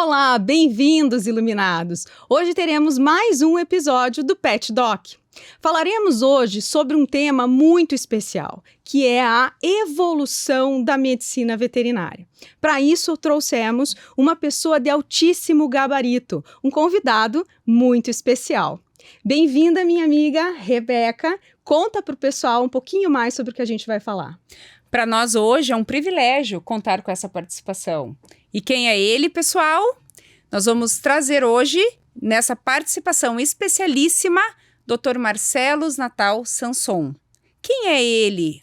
Olá, bem-vindos, iluminados! Hoje teremos mais um episódio do Pet Doc. Falaremos hoje sobre um tema muito especial, que é a evolução da medicina veterinária. Para isso, trouxemos uma pessoa de altíssimo gabarito, um convidado muito especial. Bem-vinda, minha amiga Rebeca. Conta para o pessoal um pouquinho mais sobre o que a gente vai falar. Para nós hoje é um privilégio contar com essa participação. E quem é ele, pessoal? Nós vamos trazer hoje, nessa participação especialíssima, Dr. Marcellus Natal Sanson. Quem é ele?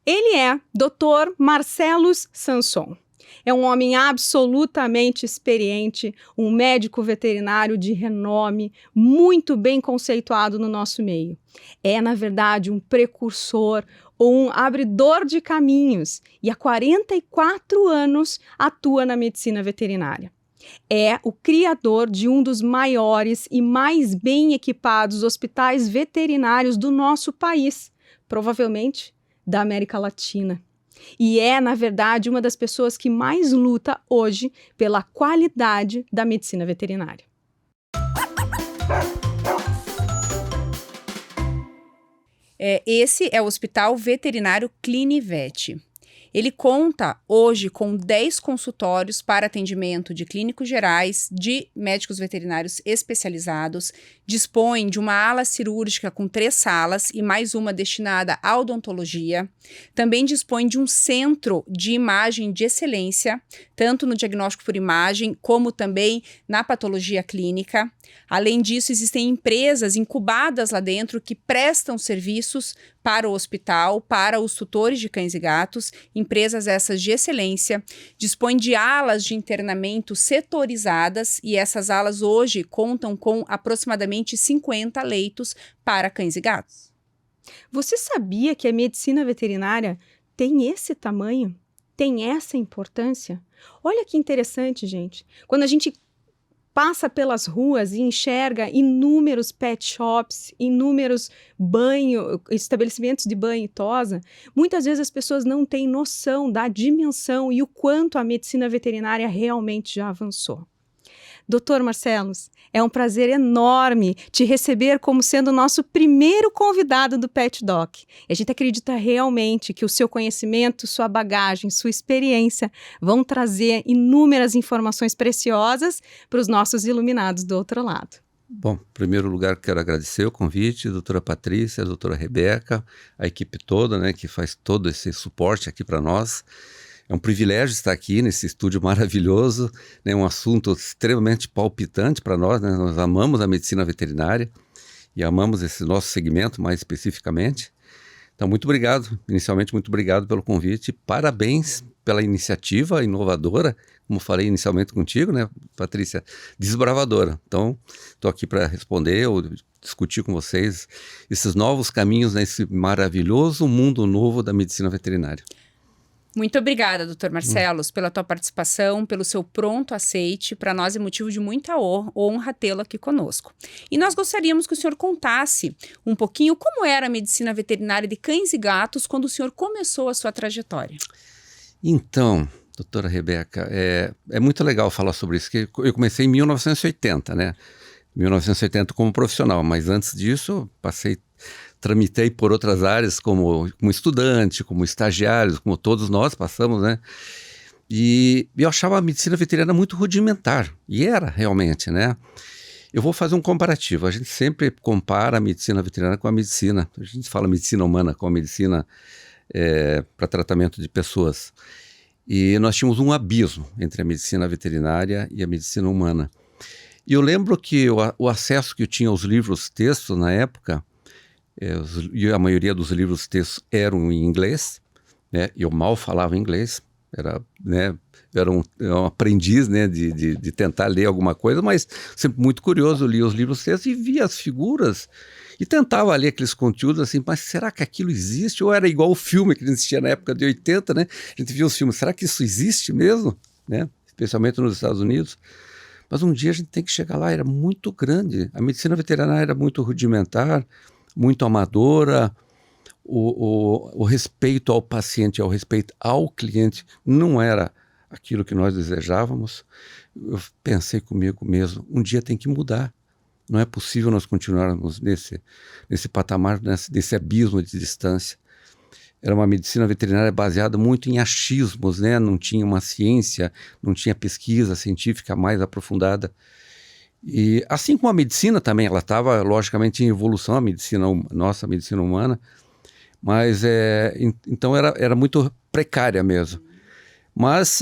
Ele é Dr. Marcellus Sanson. É um homem absolutamente experiente, um médico veterinário de renome, muito bem conceituado no nosso meio. É, na verdade, um precursor ou um abridor de caminhos e há 44 anos atua na medicina veterinária. É o criador de um dos maiores e mais bem equipados hospitais veterinários do nosso país, provavelmente da América Latina. E é, na verdade, uma das pessoas que mais luta hoje pela qualidade da medicina veterinária. Esse é o Hospital Veterinário Clinivet. Ele conta hoje com 10 consultórios para atendimento de clínicos gerais, de médicos veterinários especializados, dispõe de uma ala cirúrgica com 3 salas e mais uma destinada à odontologia. Também dispõe de um centro de imagem de excelência, tanto no diagnóstico por imagem, como também na patologia clínica. Além disso, existem empresas incubadas lá dentro que prestam serviços para o hospital, para os tutores de cães e gatos, empresas essas de excelência, dispõe de alas de internamento setorizadas e essas alas hoje contam com aproximadamente 50 leitos para cães e gatos. Você sabia que a medicina veterinária tem esse tamanho? Tem essa importância? Olha que interessante, gente. Quando a gente passa pelas ruas e enxerga inúmeros pet shops, inúmeros estabelecimentos de banho e tosa, muitas vezes as pessoas não têm noção da dimensão e o quanto a medicina veterinária realmente já avançou. Dr. Marcellus, é um prazer enorme te receber como sendo o nosso primeiro convidado do Pet Doc. A gente acredita realmente que o seu conhecimento, sua bagagem, sua experiência vão trazer inúmeras informações preciosas para os nossos iluminados do outro lado. Bom, em primeiro lugar, quero agradecer o convite, doutora Patrícia, doutora Rebeca, a equipe toda, né, que faz todo esse suporte aqui para nós. É um privilégio estar aqui nesse estúdio maravilhoso, né, um assunto extremamente palpitante para nós, né, nós amamos a medicina veterinária e amamos esse nosso segmento mais especificamente. Então, muito obrigado, inicialmente muito obrigado pelo convite, parabéns pela iniciativa inovadora, como falei inicialmente contigo, né, Patrícia, desbravadora. Então, estou aqui para responder ou discutir com vocês esses novos caminhos nesse maravilhoso mundo novo da medicina veterinária. Muito obrigada, Dr. Marcellus, pela tua participação, pelo seu pronto aceite. Para nós é motivo de muita honra tê-lo aqui conosco. E nós gostaríamos que o senhor contasse um pouquinho como era a medicina veterinária de cães e gatos quando o senhor começou a sua trajetória. Então, doutora Rebeca, é muito legal falar sobre isso, que eu comecei em 1980, né? 1980 como profissional, mas antes disso tramitei por outras áreas como estudante, como estagiário, como todos nós passamos, né? E eu achava a medicina veterinária muito rudimentar, e era realmente, né? Eu vou fazer um comparativo, a gente sempre compara a medicina veterinária com a medicina, a gente fala medicina humana com a medicina para tratamento de pessoas. E nós tínhamos um abismo entre a medicina veterinária e a medicina humana. E eu lembro que o acesso que eu tinha aos livros-textos na época, e a maioria dos livros-textos eram em inglês, né? Eu mal falava inglês, era um aprendiz, né, de tentar ler alguma coisa, mas sempre muito curioso, eu lia os livros-textos e via as figuras e tentava ler aqueles conteúdos assim, mas será que aquilo existe? Ou era igual o filme que existia na época de 80, né? A gente via os filmes, será que isso existe mesmo? Né? Especialmente nos Estados Unidos. Mas um dia a gente tem que chegar lá, era muito grande. A medicina veterinária era muito rudimentar, muito amadora, o respeito ao paciente, ao respeito ao cliente não era aquilo que nós desejávamos, eu pensei comigo mesmo, um dia tem que mudar. Não é possível nós continuarmos nesse patamar, nesse abismo de distância. Era uma medicina veterinária baseada muito em achismos, né? Não tinha uma ciência, não tinha pesquisa científica mais aprofundada. E assim como a medicina também, ela estava logicamente em evolução, nossa medicina humana, mas então era muito precária mesmo. Mas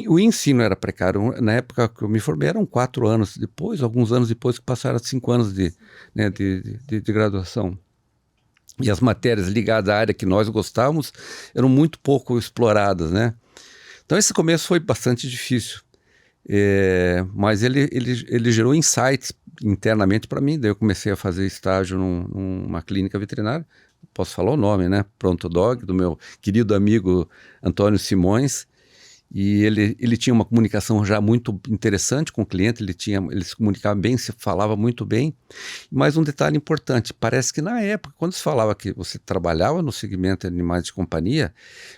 o ensino era precário. Na época que eu me formei eram 4 anos depois, alguns anos depois que passaram 5 anos de graduação. E as matérias ligadas à área que nós gostávamos eram muito pouco exploradas, né? Então esse começo foi bastante difícil. Mas ele gerou insights internamente para mim. Daí eu comecei a fazer estágio numa clínica veterinária, posso falar o nome, né? Pronto Dog, do meu querido amigo Antônio Simões. E ele tinha uma comunicação já muito interessante com o cliente, ele se comunicava bem, se falava muito bem. Mas um detalhe importante, parece que na época, quando se falava que você trabalhava no segmento de animais de companhia,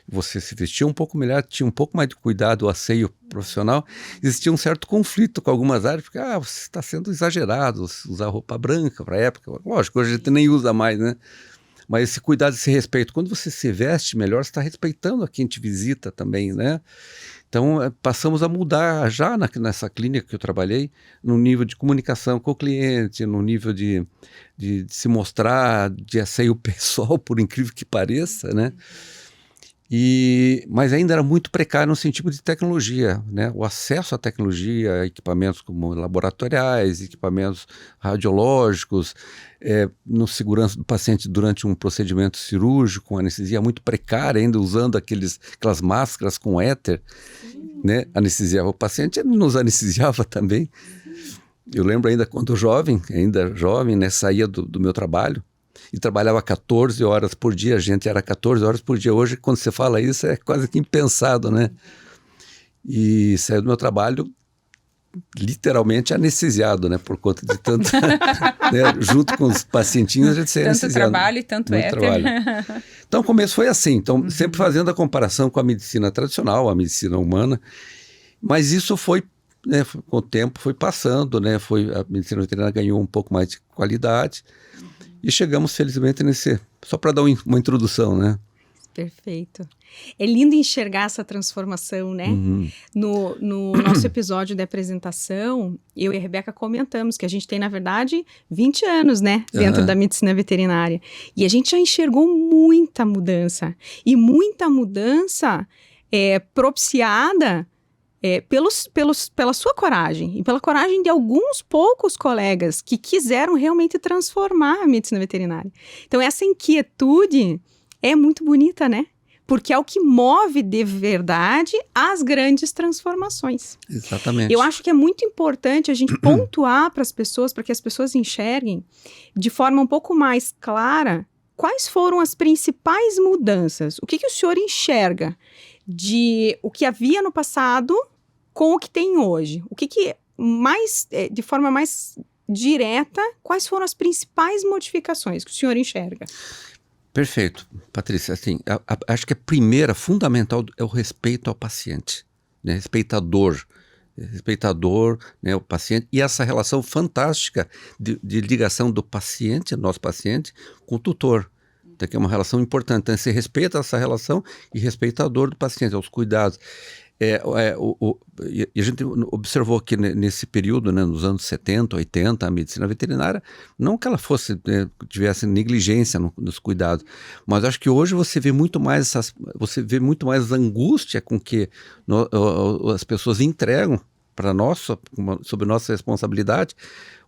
você se vestia um pouco melhor, tinha um pouco mais de cuidado, o asseio profissional, existia um certo conflito com algumas áreas, porque você está sendo exagerado, usar roupa branca para a época. Lógico, hoje a gente nem usa mais, né? Mas esse cuidado, esse respeito, quando você se veste melhor, você está respeitando a quem te visita também, né? Então, passamos a mudar já nessa clínica que eu trabalhei, no nível de comunicação com o cliente, no nível de se mostrar, de asseio pessoal, por incrível que pareça, né? Mas ainda era muito precário no sentido de tecnologia, né? O acesso à tecnologia, equipamentos como laboratoriais, equipamentos radiológicos, no segurança do paciente durante um procedimento cirúrgico, anestesia muito precária, ainda usando aquelas máscaras com éter, né? Anestesiava o paciente, ele nos anestesiava também. Eu lembro ainda quando jovem, né? Saía do meu trabalho e trabalhava 14 horas por dia, a gente era 14 horas por dia. Hoje, quando você fala isso, é quase que impensado, né? E saí do meu trabalho literalmente anestesiado, né? Por conta de tanto... né? Junto com os pacientinhos, a gente saía anestesiado. Tanto trabalho e tanto éter. Trabalho. Então, o começo foi assim. Então, sempre fazendo a comparação com a medicina tradicional, a medicina humana. Mas isso foi, né? Com o tempo, foi passando, né? A medicina veterinária ganhou um pouco mais de qualidade. E chegamos, felizmente, só para dar uma introdução, né? Perfeito. É lindo enxergar essa transformação, né? Uhum. No nosso episódio de apresentação, eu e a Rebeca comentamos que a gente tem, na verdade, 20 anos, né? Dentro da medicina veterinária. E a gente já enxergou muita mudança. E muita mudança propiciada pela sua coragem e pela coragem de alguns poucos colegas que quiseram realmente transformar a medicina veterinária. Então, essa inquietude é muito bonita, né? Porque é o que move de verdade as grandes transformações. Exatamente. Eu acho que é muito importante a gente pontuar para as pessoas, para que as pessoas enxerguem de forma um pouco mais clara quais foram as principais mudanças. O que o senhor enxerga de o que havia no passado com o que tem hoje? O que mais, de forma mais direta, quais foram as principais modificações que o senhor enxerga? Perfeito, Patrícia. Assim, acho que a primeira, fundamental, é o respeito ao paciente, né? Respeitador, né, o paciente, e essa relação fantástica de ligação do paciente, nosso paciente, com o tutor. Então, que é uma relação importante. Então, você respeita essa relação e respeita a dor do paciente, os cuidados. E a gente observou que nesse período, né, nos anos 70, 80, a medicina veterinária, não que ela tivesse negligência nos cuidados, mas acho que hoje você vê muito mais angústia com que as pessoas entregam para nós, sob nossa responsabilidade,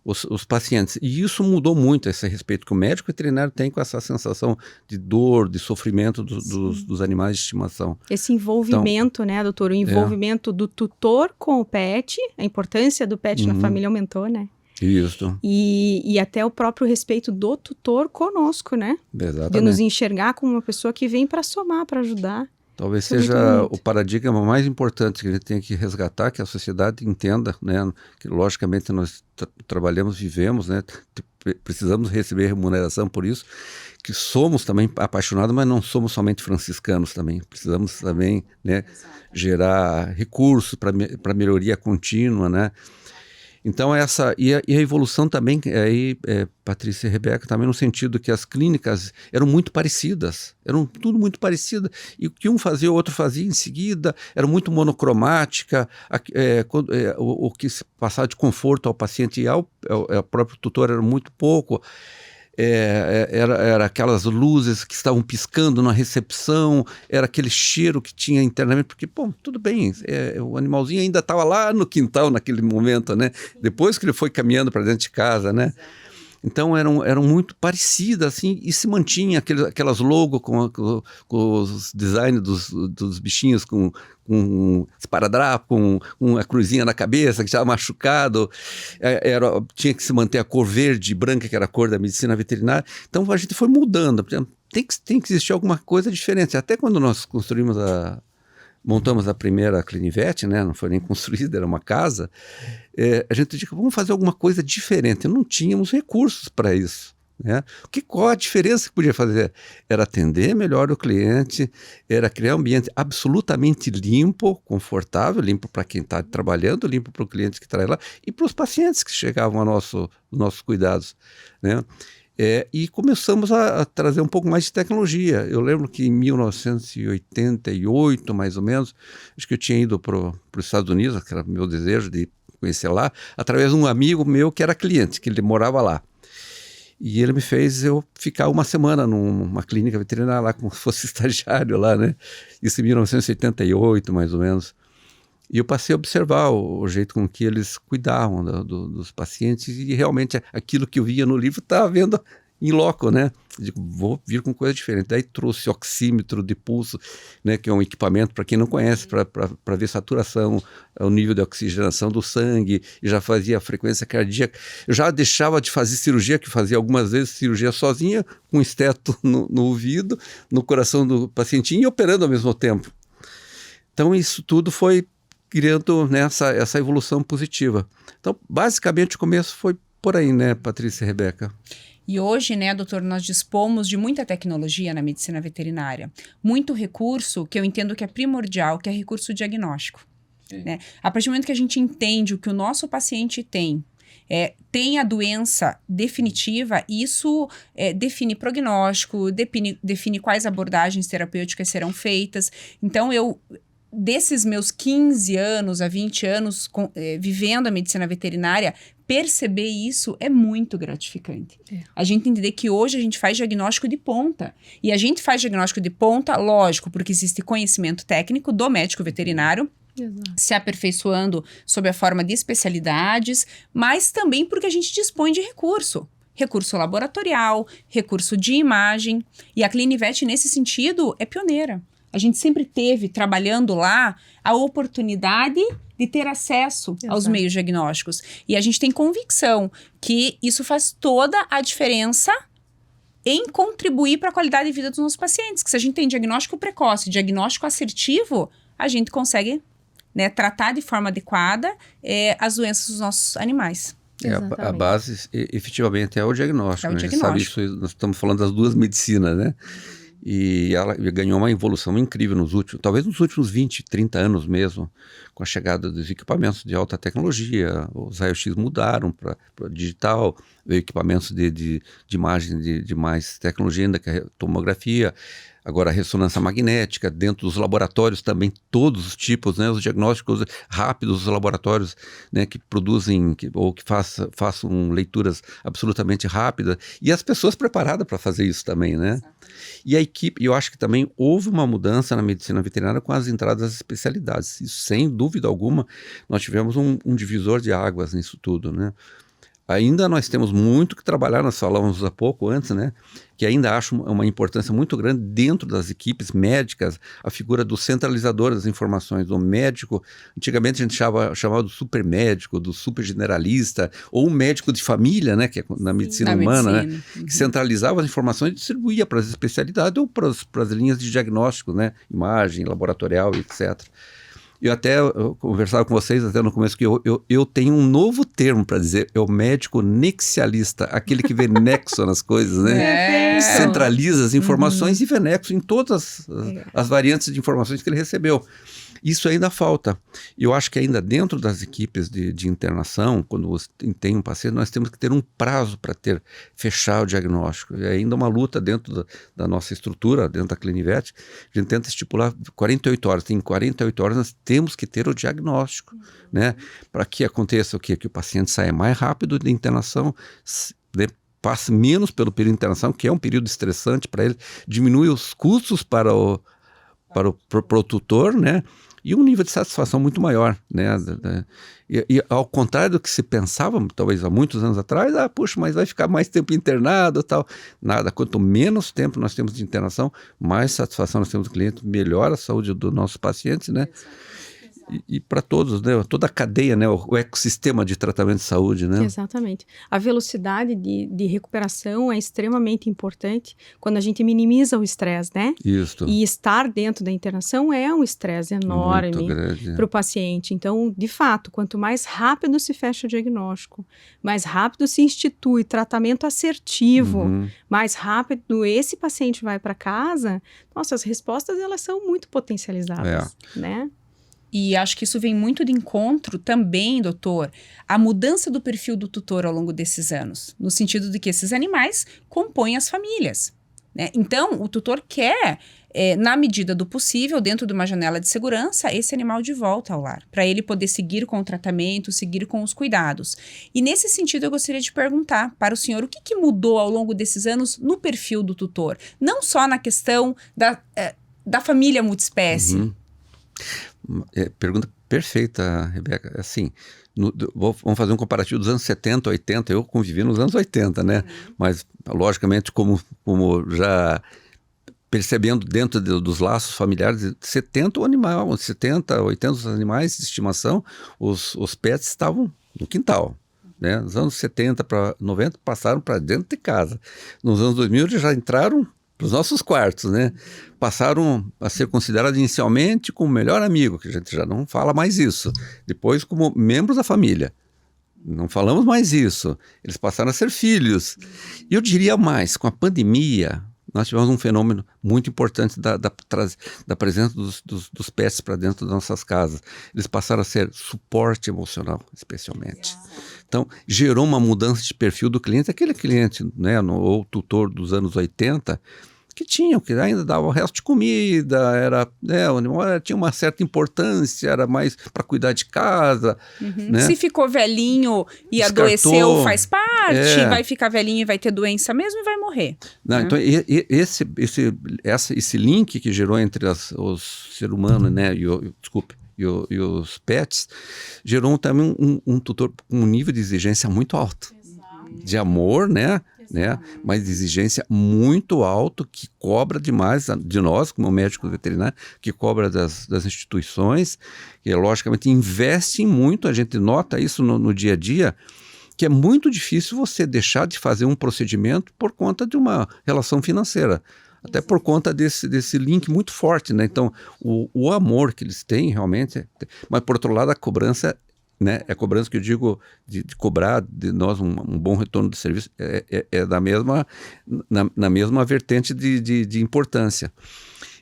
os pacientes. E isso mudou muito, esse respeito que o médico veterinário tem com essa sensação de dor, de sofrimento dos animais de estimação. Esse envolvimento, então, né, doutor? O envolvimento do tutor com o pet, a importância do pet na família aumentou, né? Isso. E até o próprio respeito do tutor conosco, né? Exatamente. De nos enxergar como uma pessoa que vem para somar, para ajudar. Talvez Isso é muito seja bonito. o paradigma mais importante que a gente tem que resgatar, que a sociedade entenda, né? Que logicamente nós trabalhamos, vivemos, né? Precisamos receber remuneração por isso, que somos também apaixonados, mas não somos somente franciscanos também. Precisamos também, né, gerar recursos para melhoria contínua, né? Então e a evolução também, aí, Patrícia e Rebeca, também no sentido que as clínicas eram muito parecidas, eram tudo muito parecido, e o que um fazia, o outro fazia em seguida, era muito monocromática, o que se passava de conforto ao paciente e ao próprio tutor era muito pouco. Era aquelas luzes que estavam piscando na recepção, era aquele cheiro que tinha internamente, porque, pô, tudo bem, o animalzinho ainda estava lá no quintal naquele momento, né? Depois que ele foi caminhando para dentro de casa, né? Então eram muito parecidas, assim, e se mantinha aquelas logos com os designs dos bichinhos, com esparadrapo, com a cruzinha na cabeça, que estava machucado. Tinha que se manter a cor verde e branca, que era a cor da medicina veterinária. Então a gente foi mudando. Tem que existir alguma coisa diferente. Até quando nós montamos a primeira Clinivete, né? Não foi nem construída, era uma casa. A gente disse, vamos fazer alguma coisa diferente. Não tínhamos recursos para isso, né? Qual a diferença que podia fazer? Era atender melhor o cliente, era criar um ambiente absolutamente limpo, confortável, limpo para quem está trabalhando, limpo para o cliente que traz lá e para os pacientes que chegavam aos nossos cuidados, né? E começamos a trazer um pouco mais de tecnologia. Eu lembro que em 1988, mais ou menos, acho que eu tinha ido para os Estados Unidos, que era meu desejo de conhecer lá, através de um amigo meu que era cliente, que ele morava lá. E ele me fez eu ficar uma semana numa clínica veterinária lá, como se fosse estagiário lá, né? Isso em 1988, mais ou menos. E eu passei a observar o jeito com que eles cuidavam dos pacientes e realmente aquilo que eu via no livro estava vendo em loco, né? Digo, vou vir com coisa diferente. Daí trouxe oxímetro de pulso, né? Que é um equipamento, para quem não conhece, para ver saturação, o nível de oxigenação do sangue, e já fazia a frequência cardíaca. Eu já deixava de fazer cirurgia, que fazia algumas vezes cirurgia sozinha, com esteto no ouvido, no coração do pacientinho e operando ao mesmo tempo. Então isso tudo foi criando, né, essa evolução positiva. Então, basicamente, o começo foi por aí, né, Patrícia e Rebeca? E hoje, né, doutor, nós dispomos de muita tecnologia na medicina veterinária. Muito recurso que eu entendo que é primordial, que é recurso diagnóstico. Né? A partir do momento que a gente entende o que o nosso paciente tem a doença definitiva, isso define prognóstico, define quais abordagens terapêuticas serão feitas. Então, desses meus 15 anos a 20 anos vivendo a medicina veterinária, perceber isso é muito gratificante. A gente entender que hoje a gente faz diagnóstico de ponta. E a gente faz diagnóstico de ponta, lógico, porque existe conhecimento técnico do médico veterinário, Exato. se aperfeiçoando sob a forma de especialidades, mas também porque a gente dispõe de recurso laboratorial, recurso de imagem, e a Clinivete, nesse sentido, é pioneira. A gente sempre teve, trabalhando lá, a oportunidade de ter acesso aos meios diagnósticos. E a gente tem convicção que isso faz toda a diferença em contribuir para a qualidade de vida dos nossos pacientes. Que se a gente tem diagnóstico precoce, diagnóstico assertivo, a gente consegue, né, tratar de forma adequada as doenças dos nossos animais. A base, efetivamente, é o diagnóstico. É o né? diagnóstico. A gente sabe isso, nós estamos falando das duas medicinas, né? E ela ganhou uma evolução incrível talvez nos últimos 20, 30 anos mesmo, com a chegada dos equipamentos de alta tecnologia. Os raios-x mudaram para digital, veio equipamentos de imagem de mais tecnologia ainda, que é a tomografia, agora a ressonância magnética, dentro dos laboratórios também, todos os tipos, né, os diagnósticos rápidos dos laboratórios, né, que produzem ou que façam leituras absolutamente rápidas, e as pessoas preparadas para fazer isso também, né? E a equipe, eu acho que também houve uma mudança na medicina veterinária com as entradas das especialidades. Isso, sem dúvida alguma, nós tivemos um divisor de águas nisso tudo, né? Ainda nós temos muito que trabalhar, nós falávamos há pouco antes, né? Que ainda acho uma importância muito grande dentro das equipes médicas, a figura do centralizador das informações, do médico. Antigamente a gente chamava do super médico, do super generalista, ou um médico de família, né? Que é na medicina humana, né? Que centralizava as informações e distribuía para as especialidades ou para as linhas de diagnóstico, né? Imagem, laboratorial, etc. Eu conversava com vocês até no começo que eu tenho um novo termo para dizer, é o médico nexialista, aquele que vê nexo nas coisas, né? Centraliza as informações e vê nexo em todas as variantes de informações que ele recebeu. Isso ainda falta. Eu acho que ainda dentro das equipes de internação, quando você tem um paciente, nós temos que ter um prazo para fechar o diagnóstico. É ainda uma luta dentro da nossa estrutura, dentro da Clinivete. A gente tenta estipular 48 horas. Em 48 horas nós temos que ter o diagnóstico, né? Para que aconteça o quê? Que o paciente saia mais rápido da internação, passe menos pelo período de internação, que é um período estressante para ele, diminui os custos para o tutor, né? E um nível de satisfação muito maior, né? E ao contrário do que se pensava, talvez há muitos anos atrás, puxa, mas vai ficar mais tempo internado e tal. Nada, quanto menos tempo nós temos de internação, mais satisfação nós temos do cliente, melhor a saúde dos nossos pacientes, né? E para todos, né? Toda a cadeia, né? O ecossistema de tratamento de saúde, né? Exatamente. A velocidade de recuperação é extremamente importante quando a gente minimiza o estresse, né? Isso. E estar dentro da internação é um estresse enorme para o paciente. Então, de fato, quanto mais rápido se fecha o diagnóstico, mais rápido se institui tratamento assertivo, mais rápido esse paciente vai para casa, nossa, as respostas elas são muito potencializadas, né? E acho que isso vem muito de encontro também, doutor, a mudança do perfil do tutor ao longo desses anos, no sentido de que esses animais compõem as famílias, né? Então, o tutor quer, na medida do possível, dentro de uma janela de segurança, esse animal de volta ao lar, para ele poder seguir com o tratamento, seguir com os cuidados. E nesse sentido, eu gostaria de perguntar para o senhor o que mudou ao longo desses anos no perfil do tutor, não só na questão da família multiespécie. Pergunta perfeita, Rebeca. Assim, vamos fazer um comparativo dos anos 70, 80. Eu convivi nos anos 80, né? Mas, logicamente, como já percebendo dentro dos laços familiares, 70 o animal, 70, 80 os animais de estimação, os pets estavam no quintal. Né? Nos anos 70 para 90 passaram para dentro de casa. Nos anos 2000 eles já entraram para os nossos quartos, né? Passaram a ser considerados inicialmente como melhor amigo, que a gente já não fala mais isso. Depois como membros da família. Não falamos mais isso. Eles passaram a ser filhos. E eu diria mais, com a pandemia, nós tivemos um fenômeno muito importante da presença dos pets para dentro das nossas casas. Eles passaram a ser suporte emocional, especialmente. Então, gerou uma mudança de perfil do cliente. Aquele cliente, né, ou tutor dos anos 80, que ainda dava o resto de comida, o animal tinha uma certa importância, era mais para cuidar de casa. Né? Se ficou velhinho e Descartou, adoeceu, faz parte, vai ficar velhinho e vai ter doença mesmo e vai morrer. Não, né? Então, esse link que gerou entre os ser humano, né, e os pets, gerou também um tutor com um nível de exigência muito alto. Exato. De amor, né? Mas de exigência muito alto, que cobra demais de nós, como médico veterinário, que cobra das instituições, que logicamente investem muito, a gente nota isso no dia a dia, que é muito difícil você deixar de fazer um procedimento por conta de uma relação financeira. Até por conta desse link muito forte, né? Então, o amor que eles têm realmente, mas por outro lado a cobrança, né? A cobrança que eu digo de cobrar de nós um bom retorno de serviço é na mesma vertente de importância.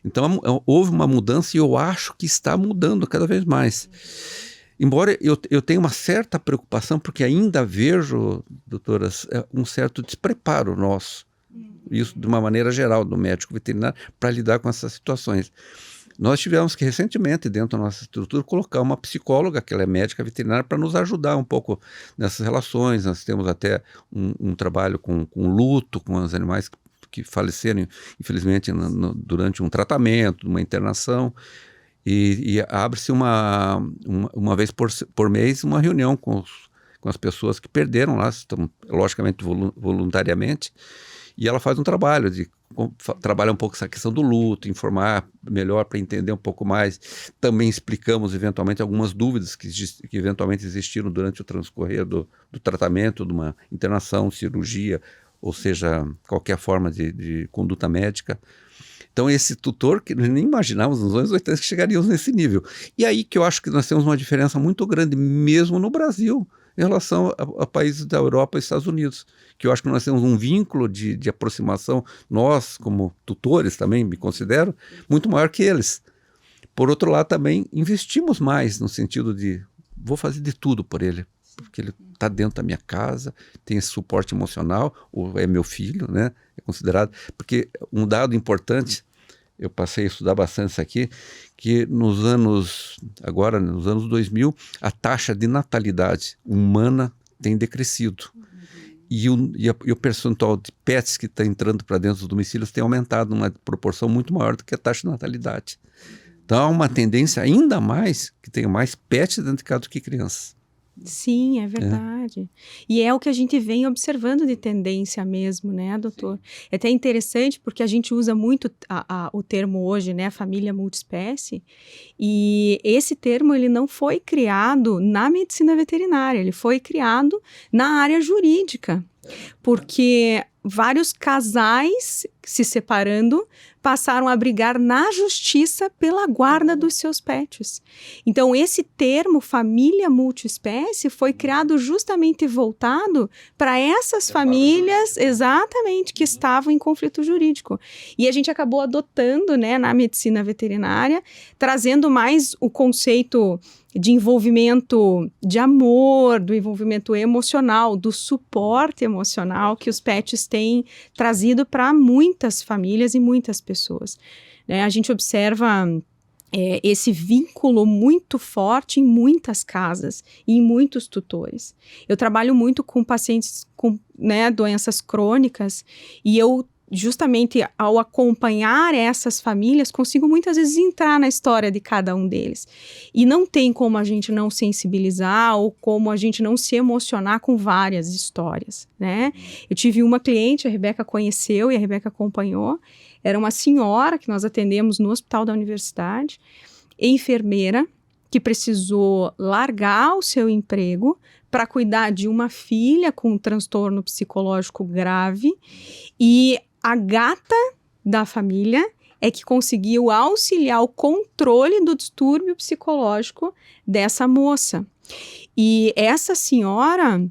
Então houve uma mudança e eu acho que está mudando cada vez mais. Embora eu tenha uma certa preocupação, porque ainda vejo, doutoras, um certo despreparo nosso, isso de uma maneira geral, do médico veterinário, para lidar com essas situações. Nós tivemos que recentemente, dentro da nossa estrutura, colocar uma psicóloga, que ela é médica veterinária, para nos ajudar um pouco nessas relações. Nós temos até um trabalho com luto, com os animais que faleceram, infelizmente, durante um tratamento, uma internação. E abre-se uma vez por mês uma reunião com com as pessoas que perderam lá, estão, logicamente voluntariamente, e ela faz um trabalho de trabalhar um pouco essa questão do luto, informar melhor para entender um pouco mais. Também explicamos eventualmente algumas dúvidas que eventualmente existiram durante o transcorrer do tratamento, de uma internação, cirurgia, ou seja, qualquer forma de conduta médica. Então esse tutor, que nós nem imaginávamos nos anos 80 que chegaríamos nesse nível. E aí que eu acho que nós temos uma diferença muito grande, mesmo no Brasil, em relação a países da Europa e Estados Unidos, que eu acho que nós temos um vínculo de aproximação, nós como tutores também me considero, muito maior que eles. Por outro lado também investimos mais no sentido de, vou fazer de tudo por ele, porque ele está dentro da minha casa, tem esse suporte emocional, ou é meu filho, né? É considerado, porque um dado importante, eu passei a estudar bastante isso aqui, que nos anos 2000, a taxa de natalidade humana tem decrescido. E o percentual de pets que está entrando para dentro dos domicílios tem aumentado numa proporção muito maior do que a taxa de natalidade. Então há uma tendência ainda mais que tenha mais pets dentro de casa do que crianças. Sim, é verdade. E é o que a gente vem observando de tendência mesmo, né, doutor? Sim. É até interessante porque a gente usa muito o termo hoje, né, família multiespécie, e esse termo ele não foi criado na medicina veterinária, ele foi criado na área jurídica, porque vários casais se separando passaram a brigar na justiça pela guarda dos seus pets. Então, esse termo família multiespécie foi criado justamente voltado para essas famílias, exatamente, que estavam em conflito jurídico. E a gente acabou adotando, né, na medicina veterinária, trazendo mais o conceito de envolvimento de amor, do envolvimento emocional, do suporte emocional que os pets têm trazido para muitas famílias e muitas pessoas. A gente observa esse vínculo muito forte em muitas casas e em muitos tutores. Eu trabalho muito com pacientes com, né, doenças crônicas e eu justamente ao acompanhar essas famílias, consigo muitas vezes entrar na história de cada um deles. E não tem como a gente não sensibilizar ou como a gente não se emocionar com várias histórias, né? Eu tive uma cliente, a Rebeca conheceu e a Rebeca acompanhou, era uma senhora que nós atendemos no hospital da universidade, enfermeira, que precisou largar o seu emprego para cuidar de uma filha com um transtorno psicológico grave e a gata da família é que conseguiu auxiliar o controle do distúrbio psicológico dessa moça. E essa senhora,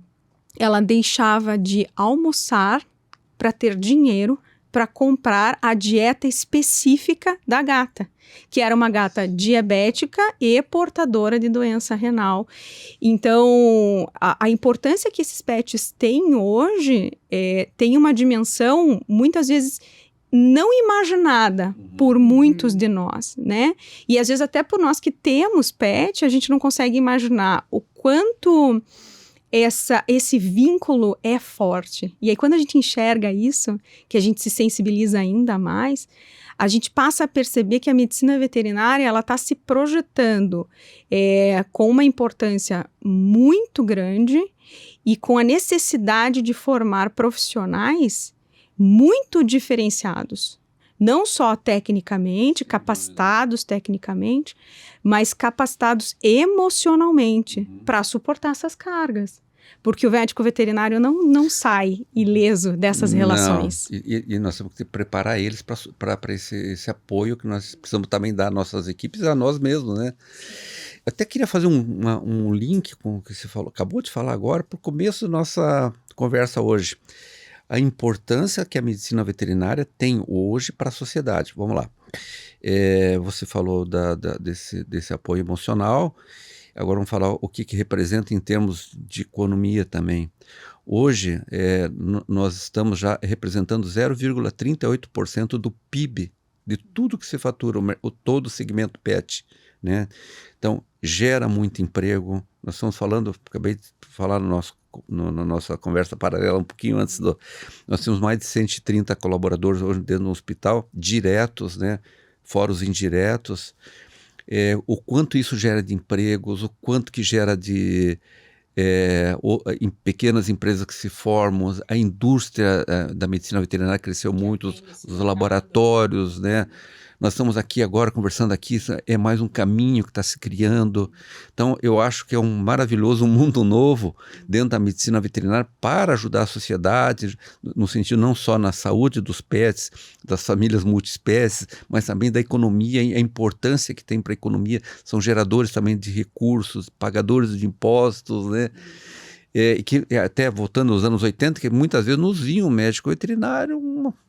ela deixava de almoçar para ter dinheiro para comprar a dieta específica da gata, que era uma gata diabética e portadora de doença renal. Então, a importância que esses pets têm hoje tem uma dimensão, muitas vezes, não imaginada por muitos de nós, né? E às vezes até por nós que temos pet, a gente não consegue imaginar o quanto esse vínculo é forte. E aí quando a gente enxerga isso, que a gente se sensibiliza ainda mais, a gente passa a perceber que a medicina veterinária ela está se projetando com uma importância muito grande e com a necessidade de formar profissionais muito diferenciados. Não só tecnicamente, capacitados tecnicamente, mas capacitados emocionalmente para suportar essas cargas. Porque o médico veterinário não sai ileso dessas relações. E nós temos que preparar eles para esse apoio que nós precisamos também dar às nossas equipes e a nós mesmos, né? Eu até queria fazer um link com o que você falou, acabou de falar agora, para o começo da nossa conversa hoje. A importância que a medicina veterinária tem hoje para a sociedade. Vamos lá. Você falou desse apoio emocional, agora vamos falar o que representa em termos de economia também. Hoje, nós estamos já representando 0,38% do PIB, de tudo que se fatura, todo o segmento PET, né? Então, gera muito emprego. Nós estamos falando, acabei de falar na nossa conversa paralela um pouquinho antes nós temos mais de 130 colaboradores hoje dentro do hospital, diretos, né, fora os indiretos, o quanto isso gera de empregos, o quanto que gera de em pequenas empresas que se formam, a indústria da medicina veterinária cresceu muito, os laboratórios, né? Nós estamos aqui agora conversando aqui, é mais um caminho que está se criando. Então, eu acho que é um maravilhoso mundo novo dentro da medicina veterinária para ajudar a sociedade, no sentido não só na saúde dos pets, das famílias multiespécies, mas também da economia, a importância que tem para a economia. São geradores também de recursos, pagadores de impostos, né? Que até voltando aos anos 80, que muitas vezes nos vinha um médico veterinário,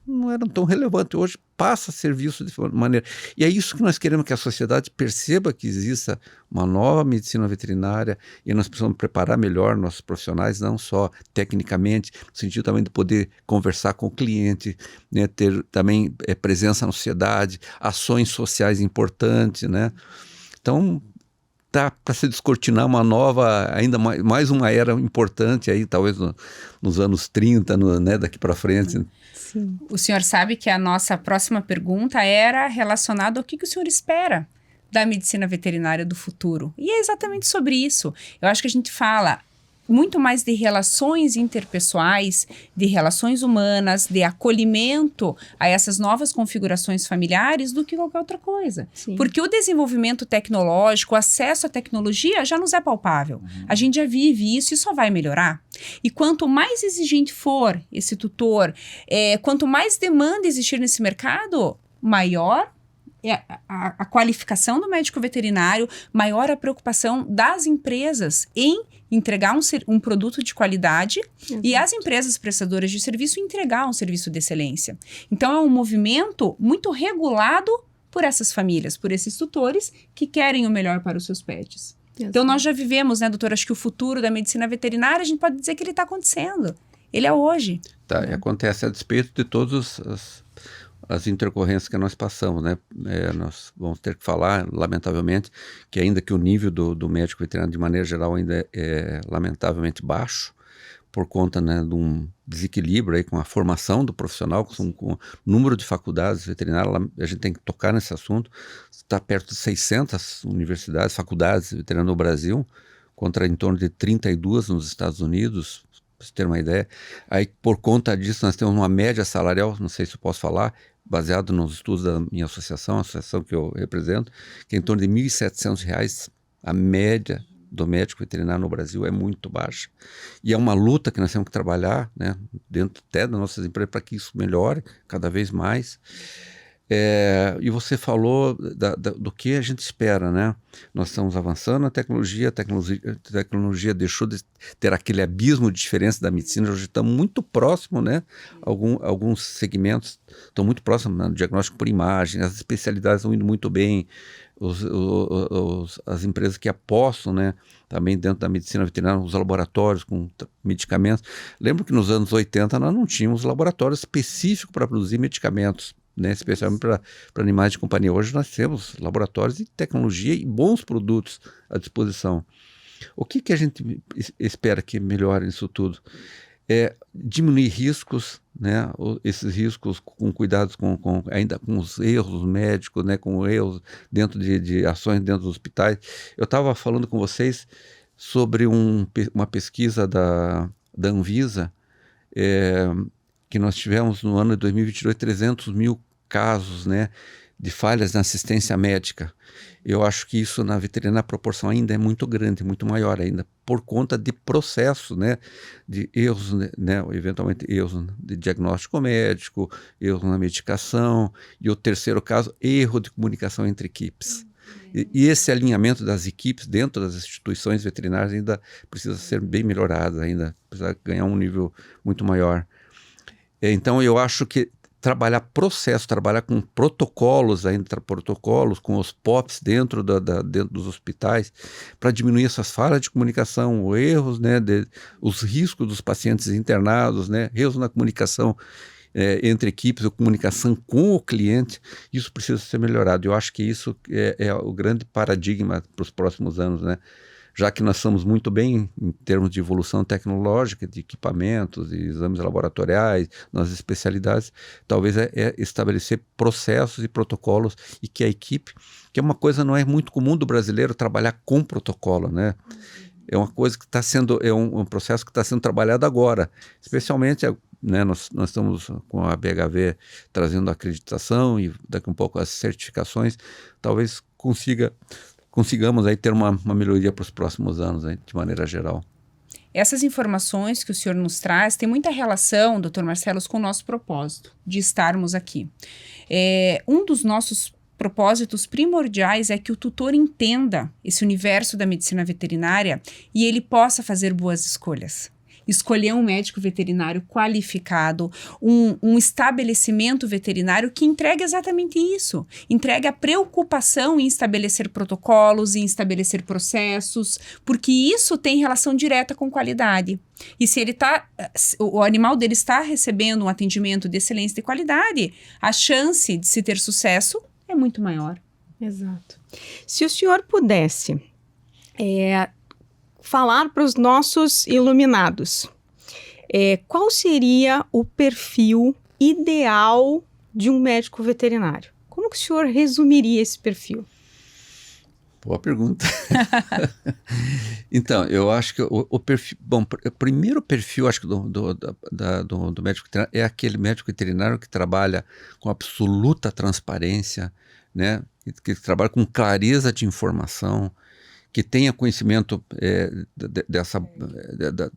não eram tão relevantes. Hoje passa serviço de maneira... E é isso que nós queremos, que a sociedade perceba que exista uma nova medicina veterinária e nós precisamos preparar melhor nossos profissionais, não só tecnicamente, no sentido também de poder conversar com o cliente, né, ter também presença na sociedade, ações sociais importantes, né? Então, tá para se descortinar uma nova, ainda mais uma era importante aí, talvez nos anos 30, né, daqui para frente. Sim. O senhor sabe que a nossa próxima pergunta era relacionada ao que o senhor espera da medicina veterinária do futuro. E é exatamente sobre isso. Eu acho que a gente fala muito mais de relações interpessoais, de relações humanas, de acolhimento a essas novas configurações familiares do que qualquer outra coisa. Sim. Porque o desenvolvimento tecnológico, o acesso à tecnologia já nos é palpável. A gente já vive isso e só vai melhorar. E quanto mais exigente for esse tutor, quanto mais demanda existir nesse mercado, maior a qualificação do médico veterinário, maior a preocupação das empresas em entregar um produto de qualidade. Exato. E as empresas prestadoras de serviço entregar um serviço de excelência. Então, é um movimento muito regulado por essas famílias, por esses tutores que querem o melhor para os seus pets. Exato. Então, nós já vivemos, né, doutora, acho que o futuro da medicina veterinária, a gente pode dizer que ele está acontecendo. Ele é hoje. Tá, e acontece a despeito de todas as intercorrências que nós passamos, né? Nós vamos ter que falar, lamentavelmente, que ainda que o nível do médico veterinário, de maneira geral, ainda é lamentavelmente baixo, por conta, né, de um desequilíbrio aí com a formação do profissional, com o número de faculdades veterinárias. A gente tem que tocar nesse assunto. Está perto de 600 universidades, faculdades veterinárias no Brasil, contra em torno de 32 nos Estados Unidos, para você ter uma ideia. Aí, por conta disso, nós temos uma média salarial, não sei se eu posso falar, baseado nos estudos da minha associação, a associação que eu represento, que é em torno de R$ 1.700. A média do médico veterinário no Brasil é muito baixa. E é uma luta que nós temos que trabalhar, né, dentro até das nossas empresas, para que isso melhore cada vez mais. E você falou do que a gente espera, né? Nós estamos avançando na tecnologia, a tecnologia deixou de ter aquele abismo de diferença da medicina, hoje estamos muito próximo, né? Alguns segmentos estão muito próximos, né? Diagnóstico por imagem, as especialidades estão indo muito bem, as empresas que apostam, né, também dentro da medicina veterinária, os laboratórios com medicamentos. Lembro que nos anos 80 nós não tínhamos laboratório específico para produzir medicamentos, né, especialmente para animais de companhia. Hoje nós temos laboratórios de tecnologia e bons produtos à disposição. O que a gente espera que melhore nisso tudo? Diminuir riscos, né, esses riscos com cuidados ainda com os erros médicos, né, com erros dentro de ações dentro dos hospitais. Eu estava falando com vocês sobre uma pesquisa da Anvisa, que nós tivemos no ano de 2022 300 mil casos, né, de falhas na assistência médica. Eu acho que isso na veterinária a proporção ainda é muito grande, muito maior ainda, por conta de processo, né, de erros, né, eventualmente erros de diagnóstico médico, erros na medicação, e o terceiro caso, erro de comunicação entre equipes. E esse alinhamento das equipes dentro das instituições veterinárias ainda precisa ser bem melhorado, ainda precisa ganhar um nível muito maior. Então eu acho que trabalhar processo, trabalhar com protocolos com os POPs dentro dos hospitais, para diminuir essas falhas de comunicação, erros, né, os riscos dos pacientes internados, né, erros na comunicação entre equipes, ou comunicação com o cliente, isso precisa ser melhorado. Eu acho que isso é o grande paradigma para os próximos anos, né? Já que nós estamos muito bem em termos de evolução tecnológica, de equipamentos, de exames laboratoriais, nas especialidades, talvez estabelecer processos e protocolos, e que a equipe, que é uma coisa não é muito comum do brasileiro trabalhar com protocolo, né? é uma coisa que está sendo, é um processo que está sendo trabalhado agora, especialmente, né, nós estamos com a BHV trazendo a acreditação e daqui a um pouco as certificações, talvez consigamos aí ter uma melhoria para os próximos anos, aí, de maneira geral. Essas informações que o senhor nos traz têm muita relação, doutor Marcelo, com o nosso propósito de estarmos aqui. Um dos nossos propósitos primordiais é que o tutor entenda esse universo da medicina veterinária e ele possa fazer boas escolhas. Escolher um médico veterinário qualificado, um estabelecimento veterinário que entregue exatamente isso. Entregue a preocupação em estabelecer protocolos, em estabelecer processos, porque isso tem relação direta com qualidade. E se o animal dele está recebendo um atendimento de excelência e de qualidade, a chance de se ter sucesso é muito maior. Exato. Se o senhor pudesse falar para os nossos iluminados, qual seria o perfil ideal de um médico veterinário? Como que o senhor resumiria esse perfil? Boa pergunta. Então, eu acho que o perfil... Bom, o primeiro perfil, acho que do médico veterinário é aquele médico veterinário que trabalha com absoluta transparência, né? Que trabalha com clareza de informação, que tenha conhecimento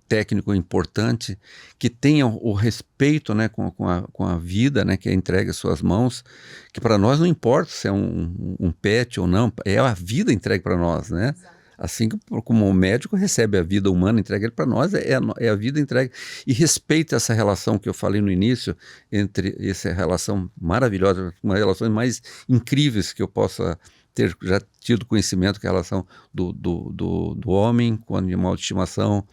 técnico importante, que tenha o respeito, né, com a vida, né, que é entregue às suas mãos, que para nós não importa se é um pet ou não, é a vida entregue para nós, né? Assim como o médico recebe a vida humana entregue para nós, é a vida entregue. E respeita essa relação que eu falei no início, entre essa relação maravilhosa, uma das relações mais incríveis que eu possa ter já tido conhecimento, que é a relação do homem com o animal de estimação.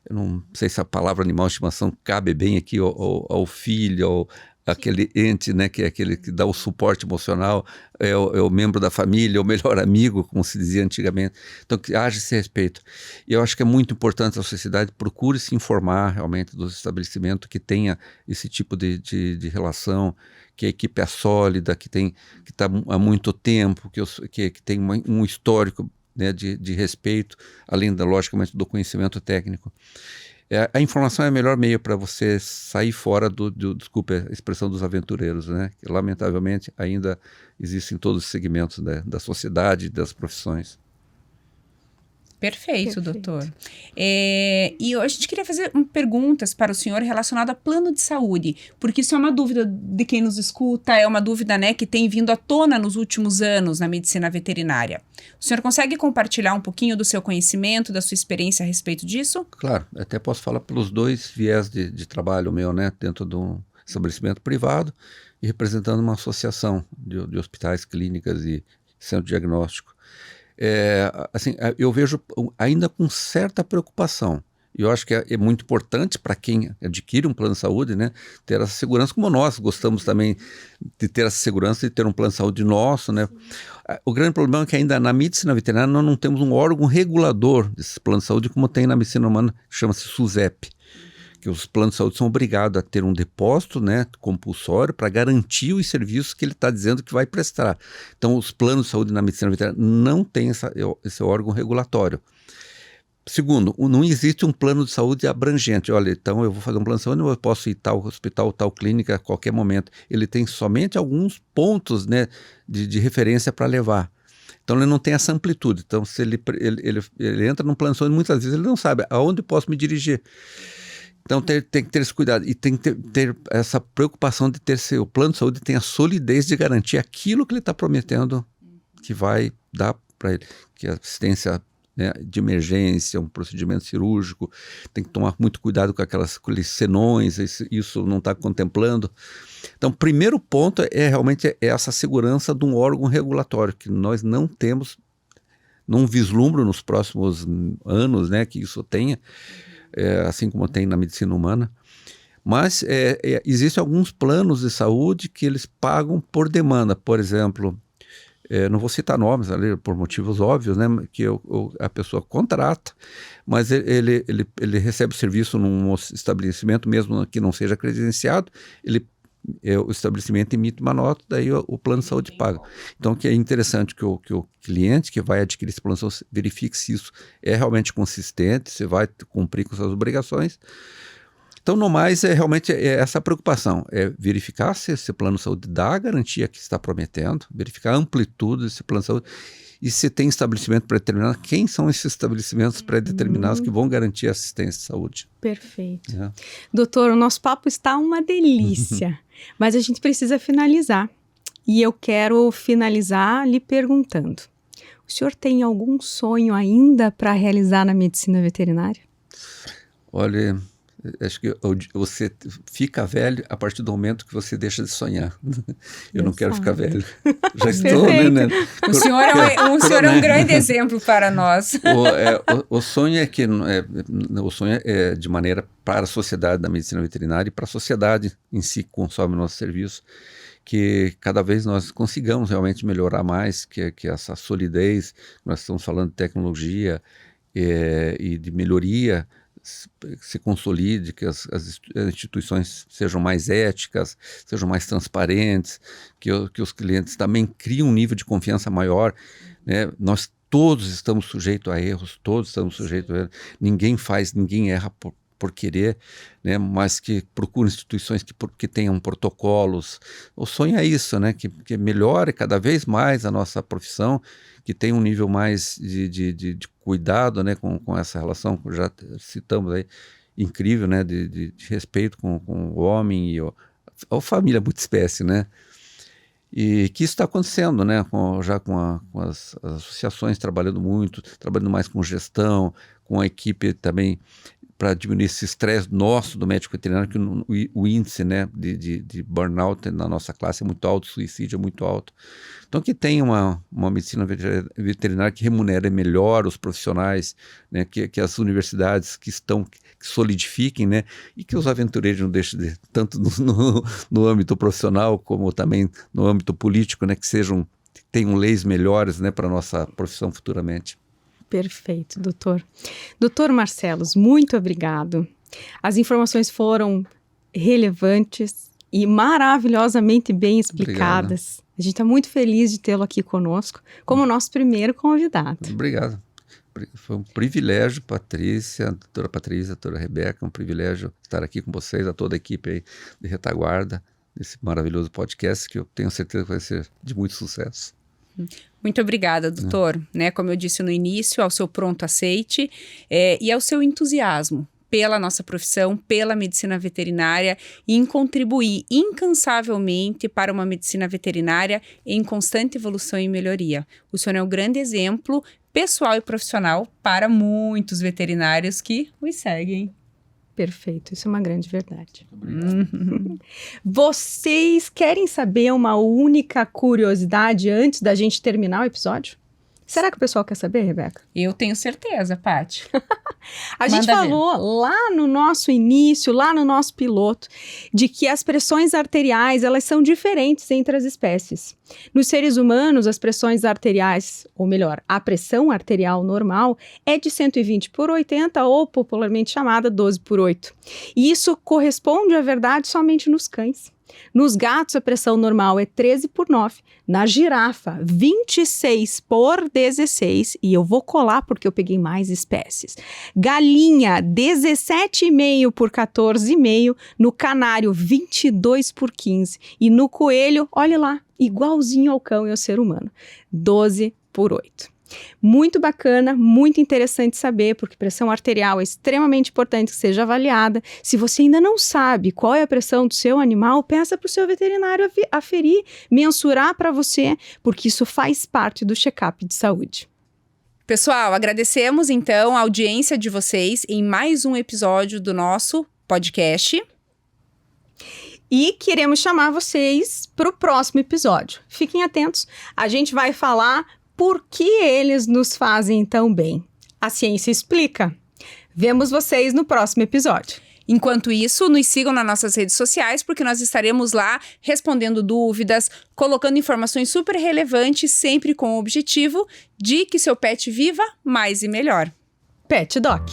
Eu não sei se a palavra animal de estimação cabe bem aqui ao filho, ao aquele ente, né, que é aquele que dá o suporte emocional, é o membro da família, o melhor amigo, como se dizia antigamente. Então, que haja esse respeito. E eu acho que é muito importante a sociedade procure se informar realmente dos estabelecimentos que tenha esse tipo de relação, que a equipe é sólida, que está há muito tempo, que tem um histórico, né, de respeito, além, logicamente, do conhecimento técnico. A informação é o melhor meio para você sair fora desculpe a expressão, dos aventureiros, né? Que lamentavelmente ainda existem em todos os segmentos da sociedade e das profissões. Perfeito, doutor. E a gente queria fazer perguntas para o senhor relacionadas a plano de saúde, porque isso é uma dúvida de quem nos escuta, é uma dúvida, né, que tem vindo à tona nos últimos anos na medicina veterinária. O senhor consegue compartilhar um pouquinho do seu conhecimento, da sua experiência a respeito disso? Claro, até posso falar pelos dois viés de trabalho meu, né, dentro de um estabelecimento privado e representando uma associação de hospitais, clínicas e centro diagnóstico. Assim, eu vejo ainda com certa preocupação. E eu acho que é muito importante para quem adquire um plano de saúde, né, ter essa segurança, como nós gostamos também de ter essa segurança, de ter um plano de saúde nosso, né. O grande problema é que ainda na medicina veterinária nós não temos um órgão regulador desses planos de saúde como tem na medicina humana, que chama-se SUSEP, que os planos de saúde são obrigados a ter um depósito, né, compulsório para garantir os serviços que ele está dizendo que vai prestar. Então, os planos de saúde na medicina veterinária não têm esse órgão regulatório. Segundo, não existe um plano de saúde abrangente. Olha, então eu vou fazer um plano de saúde, eu posso ir tal hospital, tal clínica a qualquer momento. Ele tem somente alguns pontos, né, de referência para levar. Então ele não tem essa amplitude. Então se ele entra num plano de saúde, muitas vezes ele não sabe aonde posso me dirigir. Então tem que ter esse cuidado e tem que ter essa preocupação de ter o plano de saúde tem a solidez de garantir aquilo que ele está prometendo que vai dar para ele, que é assistência, né, de emergência, um procedimento cirúrgico, tem que tomar muito cuidado com aqueles senões, isso não está contemplando. Então, o primeiro ponto realmente essa segurança de um órgão regulatório, que nós não temos, não vislumbro nos próximos anos, né, que isso tenha, assim como tem na medicina humana. Mas existem alguns planos de saúde que eles pagam por demanda, por exemplo... não vou citar nomes ali por motivos óbvios, né, que a pessoa contrata, mas ele recebe o serviço num estabelecimento, mesmo que não seja credenciado, ele o estabelecimento emite uma nota, daí o plano de saúde paga. Então, que é interessante que o cliente que vai adquirir esse plano de saúde verifique se isso é realmente consistente, se vai cumprir com suas obrigações. Então, no mais, realmente essa preocupação, é verificar se esse plano de saúde dá a garantia que está prometendo, verificar a amplitude desse plano de saúde, e se tem estabelecimento pré-determinado, quem são esses estabelecimentos pré-determinados que vão garantir a assistência de saúde. Perfeito. Doutor, o nosso papo está uma delícia, mas a gente precisa finalizar. E eu quero finalizar lhe perguntando, o senhor tem algum sonho ainda para realizar na medicina veterinária? Olha, acho que você fica velho a partir do momento que você deixa de sonhar. Eu não quero ficar velho. Já estou, né? O senhor é um grande exemplo para nós. O sonho é que o sonho é de maneira para a sociedade da medicina veterinária e para a sociedade em si que consome o nosso serviço, que cada vez nós consigamos realmente melhorar mais, que essa solidez, nós estamos falando de tecnologia e de melhoria, se consolide, que as instituições sejam mais éticas, sejam mais transparentes, que os clientes também criem um nível de confiança maior, né? Nós todos estamos sujeitos a erros, ninguém erra por querer, né? Mas que procurem instituições que tenham protocolos. O sonho é isso, né? Que melhore cada vez mais a nossa profissão, que tenha um nível mais de cuidado, né, com essa relação, que já citamos aí, incrível, né, de respeito com o homem e a família multiespécie, né? E que isso está acontecendo, né, com as associações trabalhando mais com gestão, com a equipe também, para diminuir esse estresse nosso do médico veterinário, que o índice, né, de burnout na nossa classe é muito alto, suicídio é muito alto. Então, que tenha uma medicina veterinária que remunere melhor os profissionais, né, que as universidades que solidifiquem, né, e que os aventureiros não deixem tanto no âmbito profissional como também no âmbito político, né, que tenham leis melhores, né, para a nossa profissão futuramente. Perfeito, doutor. Doutor Marcelos, muito obrigado. As informações foram relevantes e maravilhosamente bem explicadas. Obrigado. A gente está muito feliz de tê-lo aqui conosco, como nosso primeiro convidado. Obrigado. Foi um privilégio, doutora Patrícia, doutora Rebeca, um privilégio estar aqui com vocês, a toda a equipe aí de retaguarda, desse maravilhoso podcast, que eu tenho certeza que vai ser de muito sucesso. Muito obrigada, doutor. Né, como eu disse no início, ao seu pronto aceite e ao seu entusiasmo pela nossa profissão, pela medicina veterinária e em contribuir incansavelmente para uma medicina veterinária em constante evolução e melhoria. O senhor é um grande exemplo pessoal e profissional para muitos veterinários que os seguem. Perfeito, isso é uma grande verdade. Vocês querem saber uma única curiosidade antes da gente terminar o episódio? Será que o pessoal quer saber, Rebeca? Eu tenho certeza, Paty. A gente falou lá no nosso início, lá no nosso piloto, de que as pressões arteriais, elas são diferentes entre as espécies. Nos seres humanos, as pressões arteriais, ou melhor, a pressão arterial normal é de 120/80 ou popularmente chamada 12/8. E isso corresponde à verdade somente nos cães. Nos gatos, a pressão normal é 13/9. Na girafa, 26/16. E eu vou colar porque eu peguei mais espécies. Galinha, 17,5/14,5. No canário, 22/15. E no coelho, olha lá, igualzinho ao cão e ao ser humano, 12/8. Muito bacana, muito interessante saber, porque pressão arterial é extremamente importante que seja avaliada. Se você ainda não sabe qual é a pressão do seu animal, peça para o seu veterinário aferir, mensurar para você, porque isso faz parte do check-up de saúde. Pessoal, agradecemos então a audiência de vocês em mais um episódio do nosso podcast. E queremos chamar vocês para o próximo episódio. Fiquem atentos, a gente vai falar por que eles nos fazem tão bem. A ciência explica. Vemos vocês no próximo episódio. Enquanto isso, nos sigam nas nossas redes sociais, porque nós estaremos lá respondendo dúvidas, colocando informações super relevantes, sempre com o objetivo de que seu pet viva mais e melhor. Pet Doc.